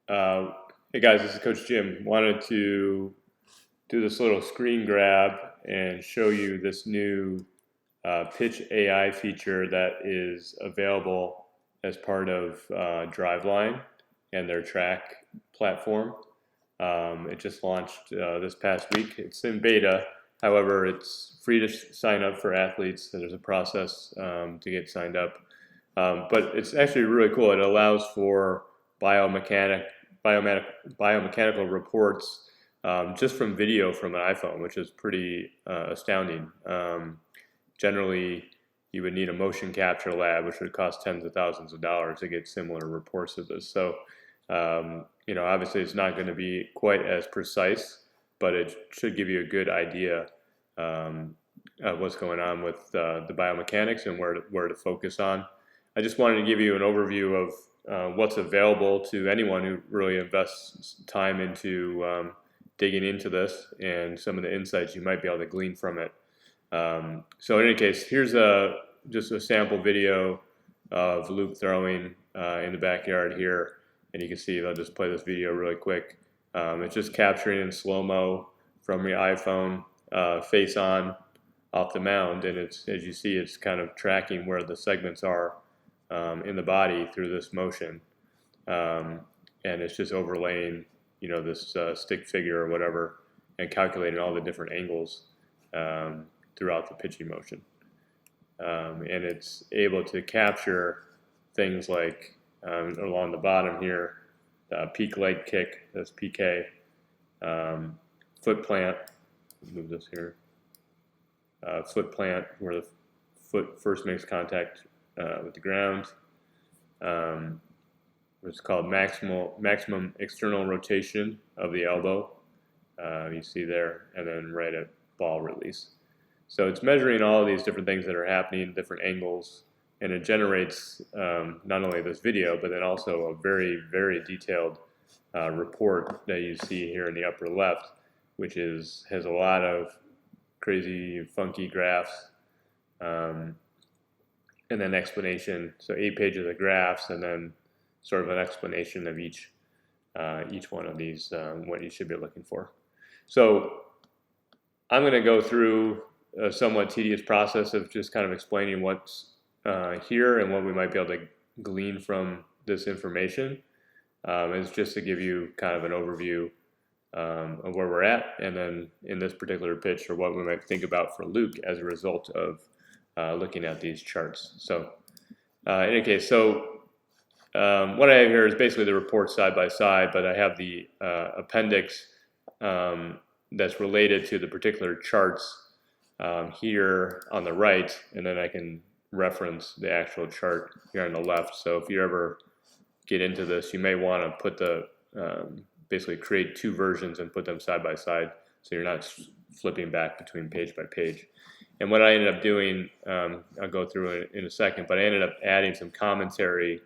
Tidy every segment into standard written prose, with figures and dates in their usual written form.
Hey guys, this is Coach Jim. Wanted to do this little screen grab and show you this new PitchAI feature that is available as part of Driveline and their TRAQ platform. It just launched this past week. It's in beta. However, it's free to sign up for athletes. So there's a process to get signed up. But it's actually really cool. It allows for biomechanical reports just from video from an iPhone, which is pretty astounding. Generally, you would need a motion capture lab, which would cost tens of thousands of dollars to get similar reports of this. So, obviously it's not going to be quite as precise, but it should give you a good idea of what's going on with the biomechanics and where to focus on. I just wanted to give you an overview of what's available to anyone who really invests time into digging into this and some of the insights you might be able to glean from it. So in any case, here's just a sample video of Luke throwing in the backyard here, and you can see, I'll just play this video really quick. It's just capturing in slow-mo from your iPhone, face on, off the mound, and it's, as you see, it's kind of tracking where the segments are in the body through this motion, and it's just overlaying, this stick figure or whatever, and calculating all the different angles throughout the pitching motion. And it's able to capture things like along the bottom here, peak leg kick, that's PK, foot plant, move this here, foot plant where the foot first makes contact with the ground, what's called maximum external rotation of the elbow, you see there, and then right at ball release. So it's measuring all of these different things that are happening, different angles, and it generates not only this video, but then also a very, very detailed report that you see here in the upper left, which has a lot of crazy, funky graphs, and then explanation. So 8 pages of graphs, and then sort of an explanation of each one of these, what you should be looking for. So I'm going to go through a somewhat tedious process of just kind of explaining what's here and what we might be able to glean from this information. It's just to give you kind of an overview of where we're at, and then in this particular pitch, or what we might think about for Luke as a result of looking at these charts. So in any case, so what I have here is basically the report side by side, but I have the appendix that's related to the particular charts here on the right, and then I can reference the actual chart here on the left. So if you ever get into this, you may want to put the basically create 2 versions and put them side by side, so you're not flipping back between page by page. And what I ended up doing, I'll go through it in a second, but I ended up adding some commentary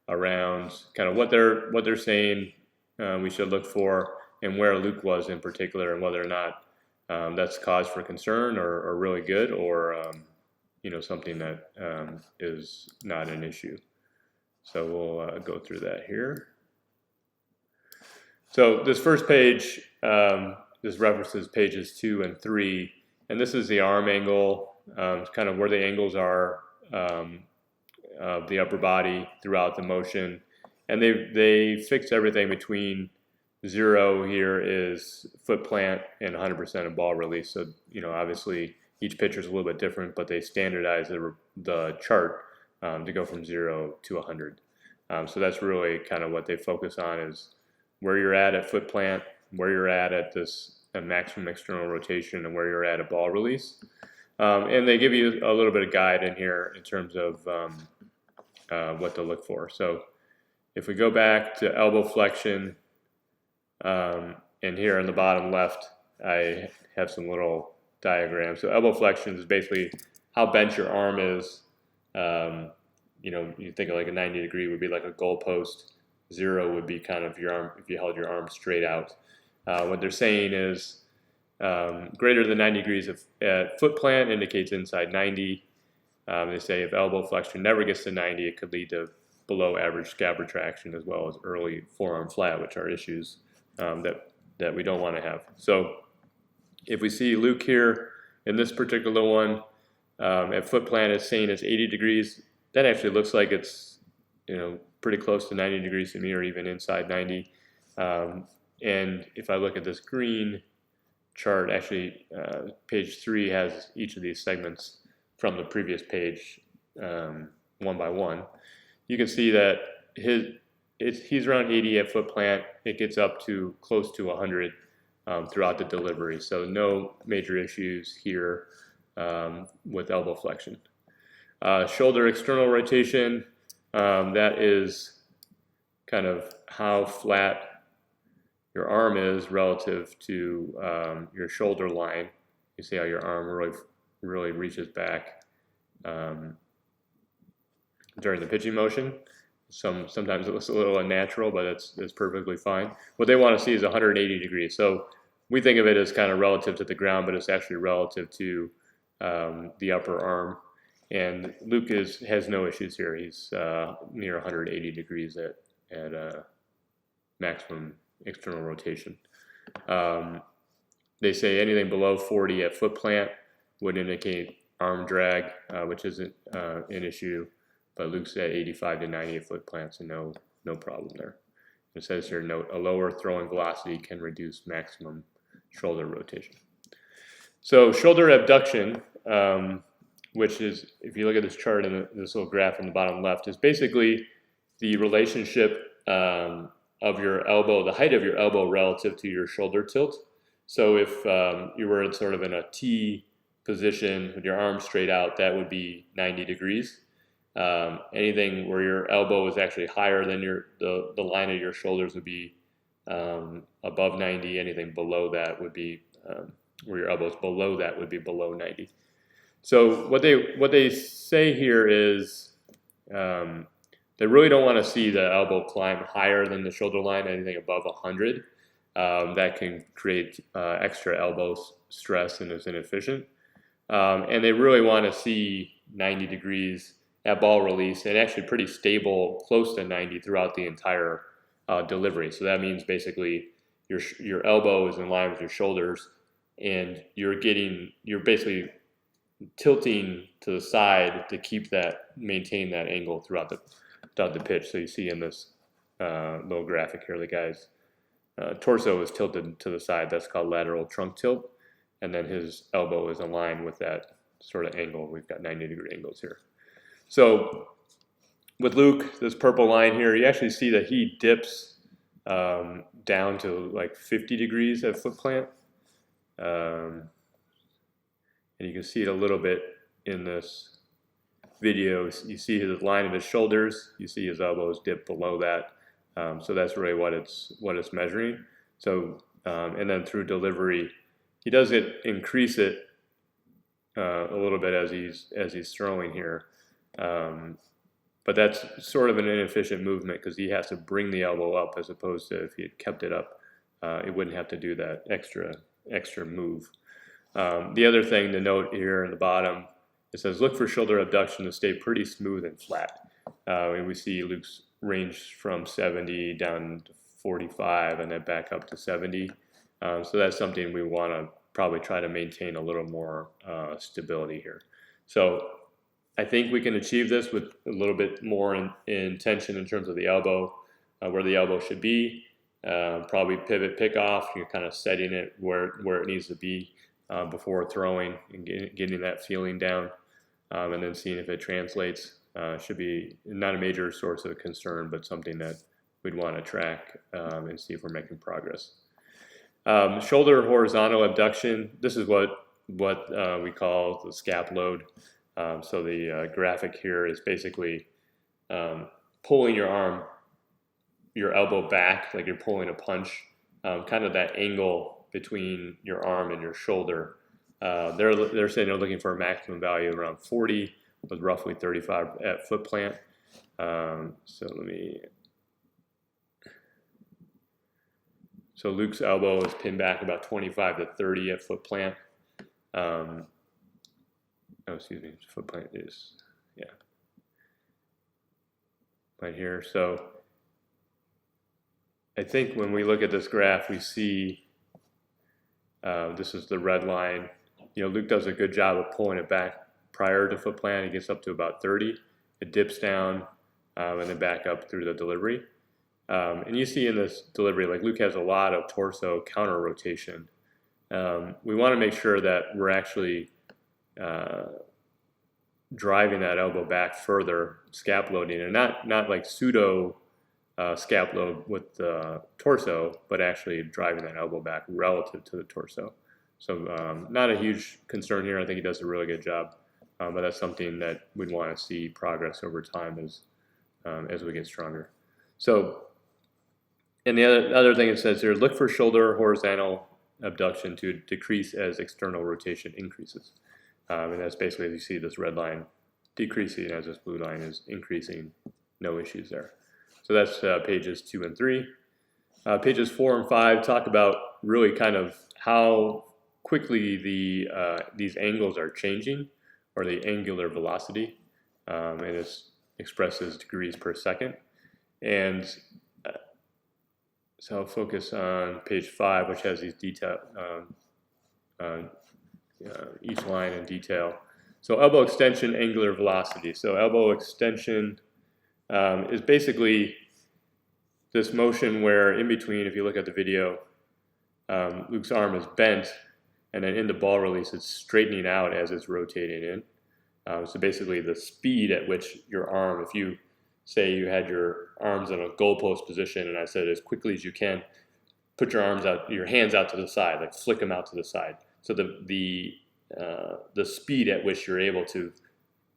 around kind of what they're saying we should look for, and where Luke was in particular, and whether or not that's cause for concern or really good, or something that is not an issue. So we'll go through that here. So this first page, this references pages 2 and 3, and this is the arm angle, kind of where the angles are of the upper body throughout the motion, and they fixed everything between 0 here is foot plant and 100% of ball release. So obviously each pitcher is a little bit different, but they standardize the chart to go from 0 to 100. So that's really kind of what they focus on, is where you're at foot plant, where you're at this maximum external rotation, and where you're at ball release. And they give you a little bit of guide in here in terms of what to look for. So if we go back to elbow flexion, and here on the bottom left, I have some little diagrams. So elbow flexion is basically how bent your arm is. You think of like a 90 degree would be like a goalpost. 0 would be kind of your arm, if you held your arm straight out. What they're saying is greater than 90 degrees at foot plant indicates inside 90. They say if elbow flexion never gets to 90, it could lead to below average scap retraction, as well as early forearm flat, which are issues that we don't want to have. So if we see Luke here in this particular one, at foot plant it's saying it's 80 degrees. That actually looks like it's, you know, pretty close to 90 degrees to me, or even inside 90. And if I look at this green chart, actually page 3 has each of these segments from the previous page one by one. You can see that he's around 80 at foot plant. It gets up to close to 100 throughout the delivery. So no major issues here with elbow flexion. Shoulder external rotation, that is kind of how flat your arm is relative to your shoulder line. You see how your arm really reaches back during the pitching motion. Sometimes it looks a little unnatural, but it's perfectly fine. What they want to see is 180 degrees. So we think of it as kind of relative to the ground, but it's actually relative to the upper arm. And Luke has no issues here. He's near 180 degrees at maximum external rotation. They say anything below 40 at foot plant would indicate arm drag, which isn't an issue, but Luke's at 85 to 90 at foot plant, so no problem there. It says here, note, a lower throwing velocity can reduce maximum shoulder rotation. So shoulder abduction, which is, if you look at this chart and this little graph in the bottom left, is basically the relationship of your elbow, the height of your elbow relative to your shoulder tilt. So if you were sort of in a T position with your arm straight out, that would be 90 degrees. Anything where your elbow is actually higher than the line of your shoulders would be above 90. Anything below that would be, where your elbow is below that would be below 90. So what they say here is they really don't want to see the elbow climb higher than the shoulder line, anything above 100. That can create extra elbow stress and is inefficient. And they really want to see 90 degrees at ball release, and actually pretty stable, close to 90 throughout the entire delivery. So that means basically your elbow is in line with your shoulders, and you're basically tilting to the side to maintain that angle throughout the pitch. So you see in this little graphic here, the guy's torso is tilted to the side. That's called lateral trunk tilt, and then his elbow is in line with that sort of angle. We've got 90-degree angles here. So with Luke, this purple line here, you actually see that he dips down to like 50 degrees at foot plant. And you can see it a little bit in this video. You see his line of his shoulders. You see his elbows dip below that. So that's really what it's measuring. So and then through delivery, he does increase it a little bit as he's throwing here. But that's sort of an inefficient movement because he has to bring the elbow up, as opposed to if he had kept it up, it wouldn't have to do that extra move. The other thing to note here in the bottom, it says look for shoulder abduction to stay pretty smooth and flat. And we see Luke's range from 70 down to 45 and then back up to 70. So that's something we want to probably try to maintain a little more stability here. So I think we can achieve this with a little bit more in tension in terms of the elbow, where the elbow should be. Probably pivot, pick off. You're kind of setting it where it needs to be before throwing and getting that feeling down, and then seeing if it translates. Should be not a major source of concern, but something that we'd want to track and see if we're making progress. Shoulder horizontal abduction. This is what we call the Scap Load. So the graphic here is basically pulling your elbow back like you're pulling a punch, kind of that angle between your arm and your shoulder. They're saying they're looking for a maximum value around 40 with roughly 35 at foot plant. So Luke's elbow is pinned back about 25 to 30 at foot plant. Foot plant is, right here. So I think when we look at this graph, we see this is the red line. You know, Luke does a good job of pulling it back prior to foot plant. He gets up to about 30. It dips down and then back up through the delivery. And you see in this delivery, like Luke has a lot of torso counter rotation. We want to make sure that we're actually driving that elbow back further, scap loading, and not like pseudo scap load with the torso, but actually driving that elbow back relative to the torso. So not a huge concern here. I think he does a really good job, but that's something that we'd want to see progress over time as we get stronger. So, and the other thing it says here, look for shoulder horizontal abduction to decrease as external rotation increases. And that's basically, as you see this red line decreasing as this blue line is increasing, no issues there. So that's pages 2 and 3. Pages 4 and 5 talk about really kind of how quickly these angles are changing, or the angular velocity, and it's expressed as degrees per second. And so I'll focus on page 5, which has these detail, each line in detail. So elbow extension, angular velocity. So elbow extension is basically this motion where in between, if you look at the video, Luke's arm is bent, and then in the ball release, it's straightening out as it's rotating in. So basically the speed at which your arm, if you say you had your arms in a goalpost position, and I said as quickly as you can, put your arms out, your hands out to the side, like flick them out to the side. So the speed at which you're able to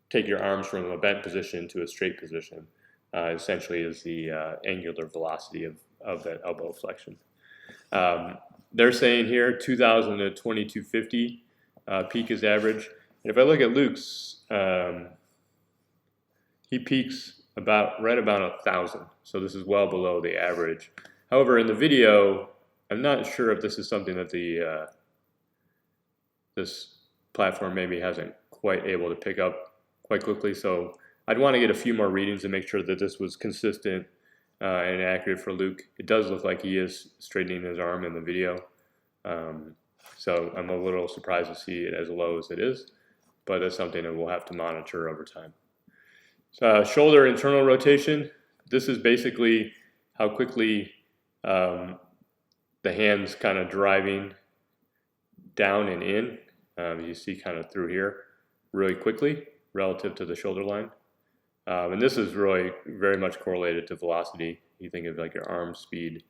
take your arms from a bent position to a straight position essentially is the angular velocity of that elbow flexion. They're saying here 2,000 to 2,250 peak is average. And if I look at Luke's, he peaks right about 1,000. So this is well below the average. However, in the video, I'm not sure if this is something that this platform maybe hasn't quite able to pick up quite quickly. So I'd want to get a few more readings to make sure that this was consistent and accurate for Luke. It does look like he is straightening his arm in the video. So I'm a little surprised to see it as low as it is, but that's something that we'll have to monitor over time. So shoulder internal rotation. This is basically how quickly the hand's kind of driving down and in. You see kind of through here really quickly relative to the shoulder line. And this is really very much correlated to velocity. You think of like your arm speed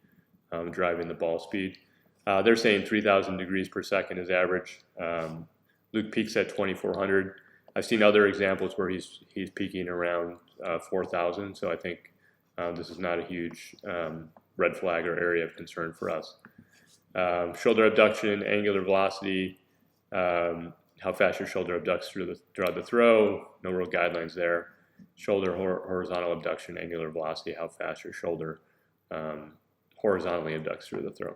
driving the ball speed. They're saying 3,000 degrees per second is average. Luke peaks at 2,400. I've seen other examples where he's peaking around 4,000. So I think this is not a huge red flag or area of concern for us. Shoulder abduction, angular velocity, how fast your shoulder abducts throughout the throw, no real guidelines there. Shoulder horizontal abduction, angular velocity, how fast your shoulder horizontally abducts through the throw.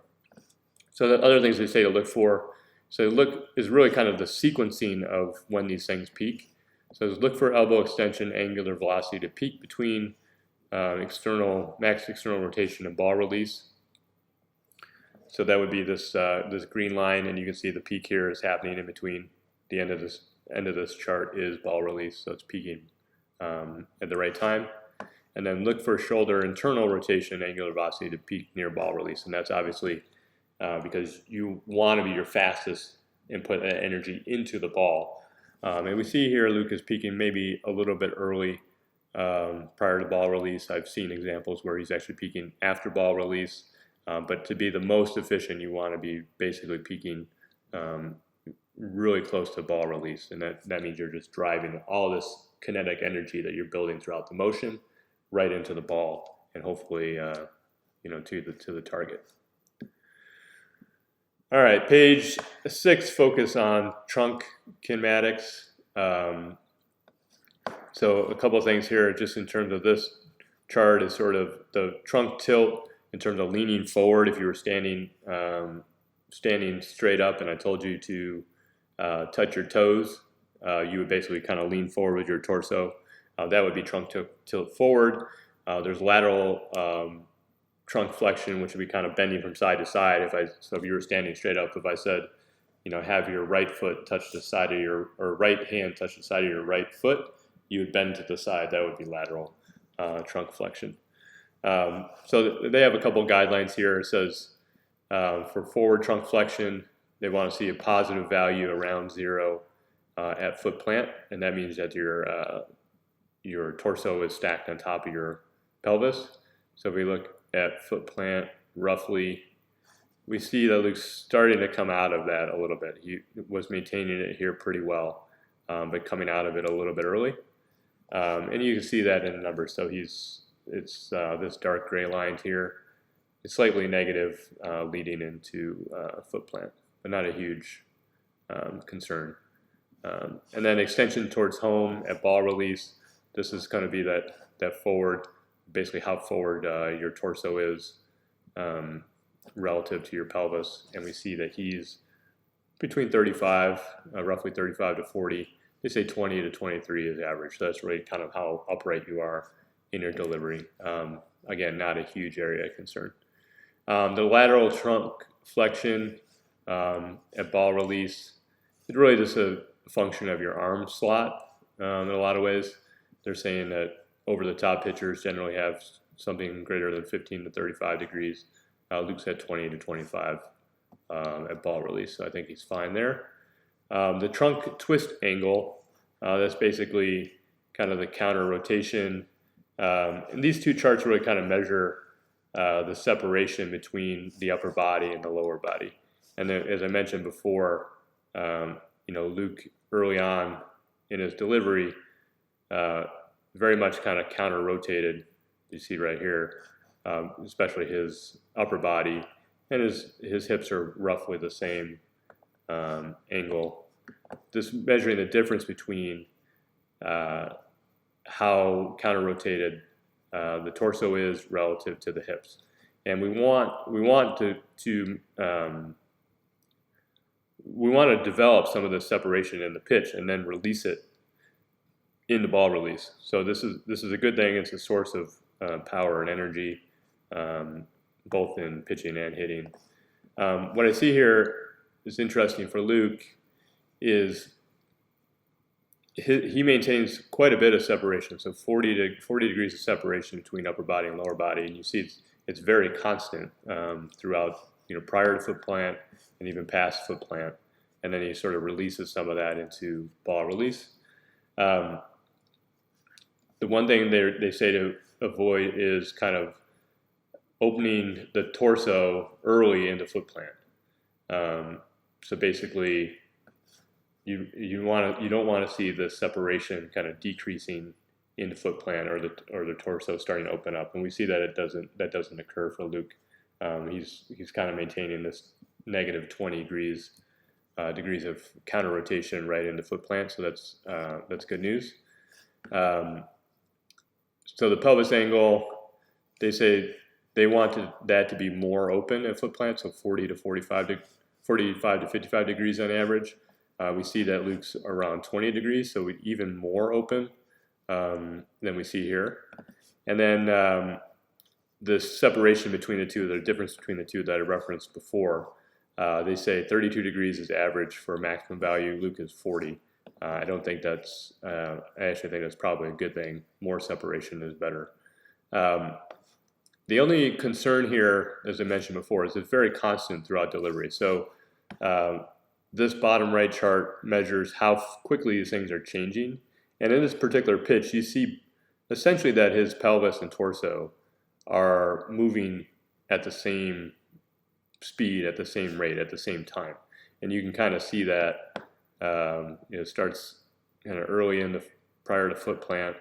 So the other things they say to look for, so look is really kind of the sequencing of when these things peak. So look for elbow extension, angular velocity to peak between max external rotation and ball release. So that would be this green line, and you can see the peak here is happening in between. The end of this chart is ball release, so it's peaking at the right time. And then look for shoulder internal rotation, angular velocity to peak near ball release, and that's obviously because you want to be your fastest input energy into the ball. And we see here Luke is peaking maybe a little bit early prior to ball release. I've seen examples where he's actually peaking after ball release. But to be the most efficient, you want to be basically peaking really close to ball release. And that means you're just driving all this kinetic energy that you're building throughout the motion right into the ball and hopefully to the target. All right, page 6, focus on trunk kinematics. So a couple of things here just in terms of this chart is sort of the trunk tilt in terms of leaning forward. If you were standing straight up and I told you to touch your toes, you would basically kind of lean forward with your torso. That would be trunk tilt forward. There's lateral trunk flexion, which would be kind of bending from side to side. So if you were standing straight up, if I said, have your right foot touch the side of or right hand touch the side of your right foot, you would bend to the side. That would be lateral trunk flexion. So they have a couple guidelines here. It says for forward trunk flexion, they want to see a positive value around 0 at foot plant, and that means that your torso is stacked on top of your pelvis. So if we look at foot plant, roughly, we see that Luke's starting to come out of that a little bit. He was maintaining it here pretty well, but coming out of it a little bit early. And you can see that in the numbers. So it's this dark gray line here. It's slightly negative leading into foot plant, but not a huge concern. And then extension towards home at ball release. This is going to be that forward, basically how forward your torso is relative to your pelvis. And we see that he's between 35, roughly 35 to 40. They say 20 to 23 is average. So that's really kind of how upright you are in your delivery. Again, not a huge area of concern. The lateral trunk flexion at ball release is really just a function of your arm slot in a lot of ways. They're saying that over-the-top pitchers generally have something greater than 15 to 35 degrees. Luke's at 20 to 25 at ball release, so I think he's fine there. The trunk twist angle, that's basically kind of the counter rotation. And these two charts really kind of measure the separation between the upper body and the lower body. And then, as I mentioned before, Luke early on in his delivery very much kind of counter rotated. You see right here, especially his upper body, and his hips are roughly the same angle. Just measuring the difference between how counter rotated the torso is relative to the hips, and we want to develop some of the separation in the pitch and then release it in the ball release. So this is a good thing. It's a source of power and energy, both in pitching and hitting. What I see here is interesting for Luke is he maintains quite a bit of separation, so 40 degrees of separation between upper body and lower body, and you see it's very constant throughout, prior to foot plant and even past foot plant, and then he sort of releases some of that into ball release. The one thing they say to avoid is kind of opening the torso early into foot plant. So basically, you don't want to see the separation kind of decreasing into foot plant or the torso starting to open up, and we see that that doesn't occur for Luke. He's kind of maintaining this negative 20 degrees of counter rotation right into foot plant, so that's good news. So the pelvis angle, they say they wanted that to be more open at foot plant, so 45 to 55 degrees on average. We see that Luke's around 20 degrees, so even more open than we see here. And then the separation between the two, the difference between the two that I referenced before, they say 32 degrees is average for maximum value. Luke is 40. I don't think that's, I actually think that's probably a good thing. More separation is better. The only concern here, as I mentioned before, is it's very constant throughout delivery. So this bottom right chart measures how quickly these things are changing. And in this particular pitch, you see essentially that his pelvis and torso are moving at the same speed, at the same rate, at the same time. And you can kind of see that it starts kind of early in prior to foot plant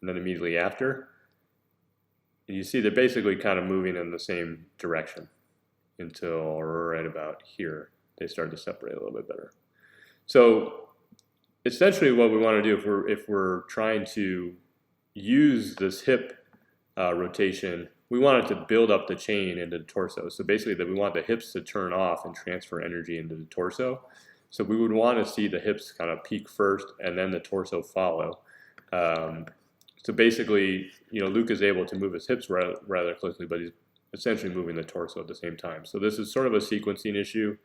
and then immediately after. And you see they're basically kind of moving in the same direction until right about here they start to separate a little bit better. So essentially what we want to do if we're trying to use this hip rotation, we want it to build up the chain into the torso. So basically that we want the hips to turn off and transfer energy into the torso. So we would want to see the hips kind of peak first and then the torso follow. So basically, Luke is able to move his hips rather quickly, but he's essentially moving the torso at the same time. So this is sort of a sequencing issue,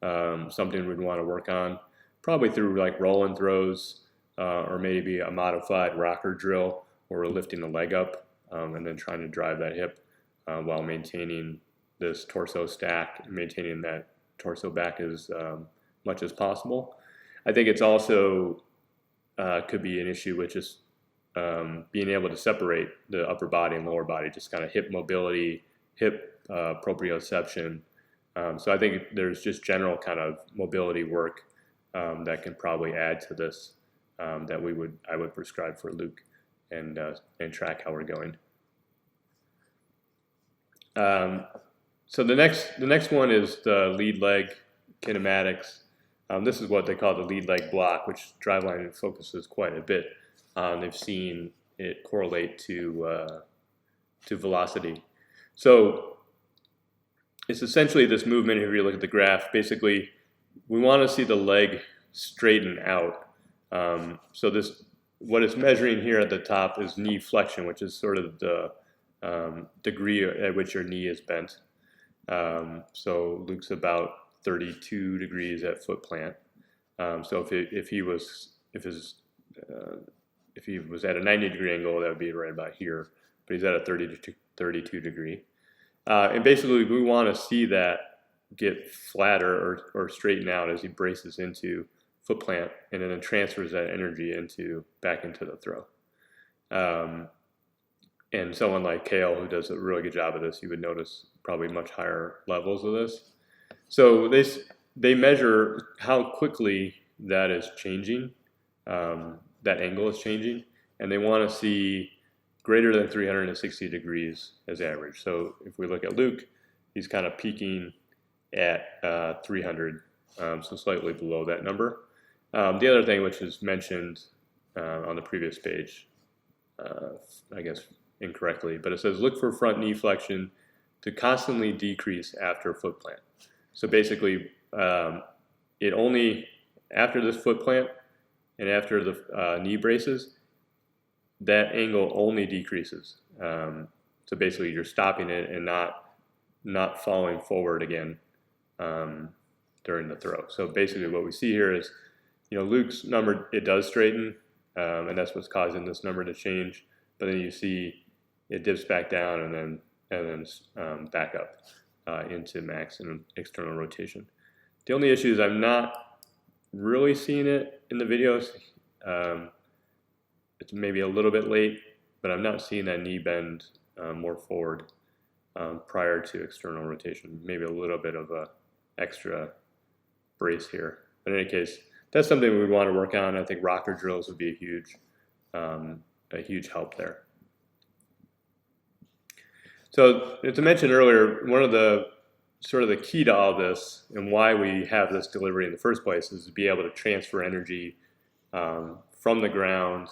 something we'd want to work on, probably through like roll and throws, or maybe a modified rocker drill where we're lifting the leg up and then trying to drive that hip while maintaining this torso stack and maintaining that torso back as much as possible. I think it's also could be an issue with just being able to separate the upper body and lower body, just kind of hip mobility, hip proprioception. So I think there's just general kind of mobility work that can probably add to this that I would prescribe for Luke and track how we're going. So the next one is the lead leg kinematics. This is what they call the lead leg block, which Driveline focuses quite a bit on. They've seen it correlate to velocity. So it's essentially this movement. If you look at the graph, basically we want to see the leg straighten out. So what it's measuring here at the top is knee flexion, which is sort of the degree at which your knee is bent. So Luke's about 32 degrees at foot plant. So if he was at a 90-degree angle, that would be right about here. But he's at a 32 degree. And basically, we want to see that get flatter or straighten out as he braces into foot plant, and then it transfers that energy back into the throw. And someone like Kale, who does a really good job of this, you would notice probably much higher levels of this. So they measure how quickly that is changing, that angle is changing, and they want to see greater than 360 degrees as average. So if we look at Luke, he's kind of peaking at 300, so slightly below that number. The other thing which is mentioned on the previous page, I guess incorrectly, but it says look for front knee flexion to constantly decrease after foot plant. So basically, it only, after this foot plant and after the knee braces, that angle only decreases. So basically, you're stopping it and not falling forward again during the throw. So basically, what we see here is, Luke's number, it does straighten, and that's what's causing this number to change. But then you see it dips back down and then back up into max and external rotation. The only issue is I'm not really seeing it in the videos. It's maybe a little bit late, but I'm not seeing that knee bend more forward prior to external rotation. Maybe a little bit of a extra brace here. But in any case, that's something we want to work on. I think rocker drills would be a huge help there. So as I mentioned earlier, one of the sort of the key to all this and why we have this delivery in the first place is to be able to transfer energy from the ground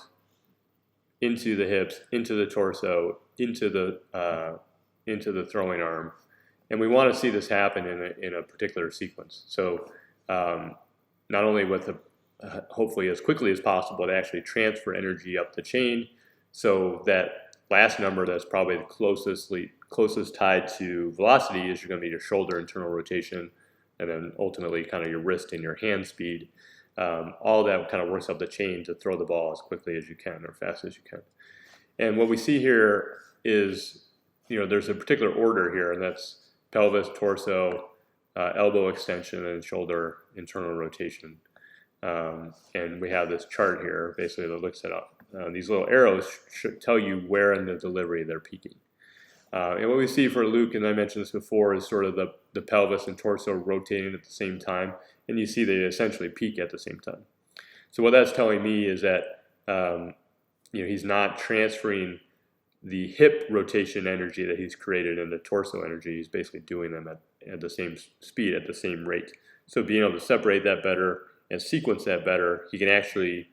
into the hips, into the torso, into the throwing arm, and we want to see this happen in a particular sequence. So not only with hopefully as quickly as possible to actually transfer energy up the chain, so that last number that's probably the closest tied to velocity is going to be your shoulder internal rotation, and then ultimately kind of your wrist and your hand speed. All that kind of works up the chain to throw the ball as quickly as you can or fast as you can. And what we see here is, there's a particular order here, and that's pelvis, torso, elbow extension, and shoulder internal rotation. And we have this chart here, basically, that looks at these little arrows should tell you where in the delivery they're peaking. And what we see for Luke, and I mentioned this before, is sort of the pelvis and torso rotating at the same time, and you see they essentially peak at the same time. So what that's telling me is that he's not transferring the hip rotation energy that he's created and the torso energy. He's basically doing them at the same speed, at the same rate. So being able to separate that better and sequence that better, he can actually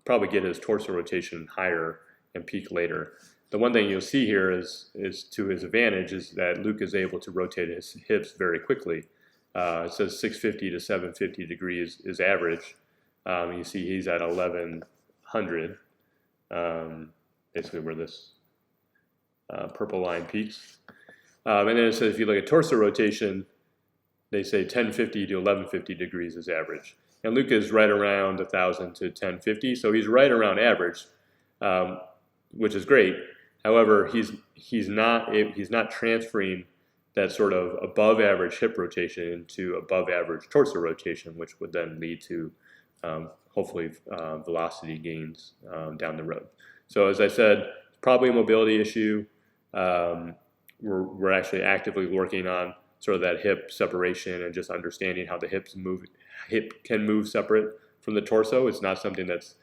probably get his torso rotation higher and peak later. The one thing you'll see here is to his advantage is that Luke is able to rotate his hips very quickly. It says 650 to 750 degrees is average. You see he's at 1100. basically where this purple line peaks. And then it says if you look at torso rotation, they say 1050 to 1150 degrees is average. And Luke is right around 1,000 to 1050, so he's right around average, which is great. However, he's not transferring that sort of above average hip rotation into above average torso rotation, which would then lead to hopefully velocity gains down the road. So as I said, probably a mobility issue. We're actually actively working on sort of that hip separation and just understanding how the hip can move separate from the torso. It's not something that's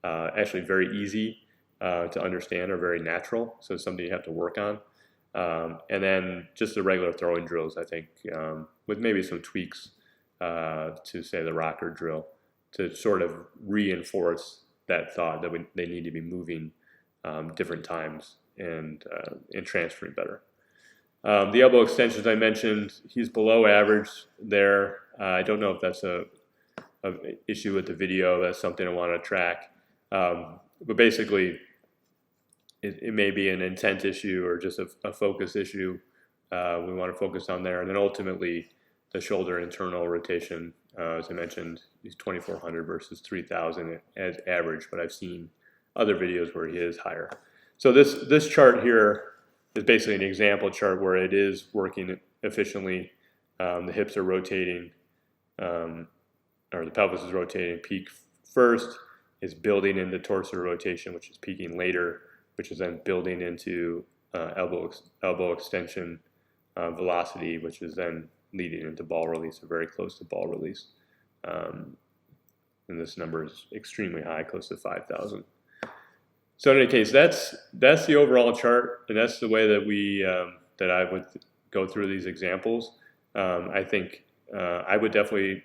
actually very easy to understand or very natural, so it's something you have to work on. And then just the regular throwing drills, I think, with maybe some tweaks to say the rocker drill to sort of reinforce that thought that they need to be moving different times and transferring better. The elbow extensions I mentioned, he's below average there. I don't know if that's a issue with the video. That's something I want to track. But basically, it may be an intent issue or just a focus issue we want to focus on there. And then ultimately, the shoulder internal rotation, as I mentioned, is 2,400 versus 3,000 as average, but I've seen other videos where he is higher. So this chart here is basically an example chart where it is working efficiently. The hips are rotating, or the pelvis is rotating peak first, is building into torso rotation, which is peaking later, which is then building into elbow extension velocity, which is then leading into ball release, or very close to ball release. And this number is extremely high, close to 5,000. So in any case, that's the overall chart, and that's the way that that I would go through these examples. I think I would definitely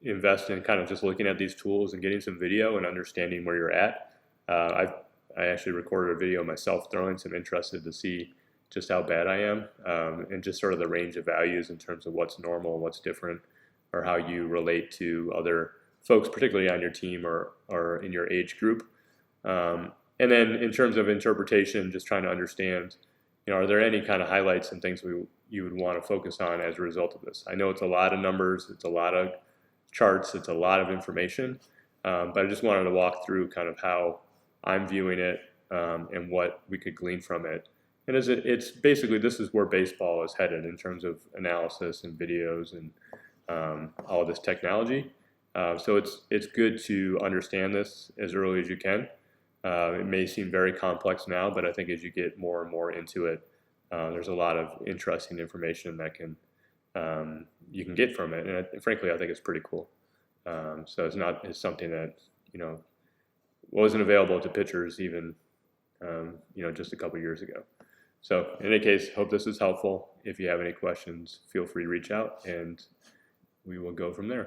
invest in kind of just looking at these tools and getting some video and understanding where you're at. I actually recorded a video myself throwing, so I'm interested to see just how bad I am, and just sort of the range of values in terms of what's normal, what's different, or how you relate to other folks, particularly on your team or in your age group. And then in terms of interpretation, just trying to understand, are there any kind of highlights and things you would want to focus on as a result of this? I know it's a lot of numbers, it's a lot of charts, it's a lot of information, but I just wanted to walk through kind of how I'm viewing it and what we could glean from it. And it's basically, this is where baseball is headed in terms of analysis and videos and all of this technology. So it's good to understand this as early as you can. It may seem very complex now, but I think as you get more and more into it, there's a lot of interesting information that you can get from it, and frankly, I think it's pretty cool. So it's something that wasn't available to pitchers even just a couple years ago. So in any case, hope this is helpful. If you have any questions, feel free to reach out, and we will go from there.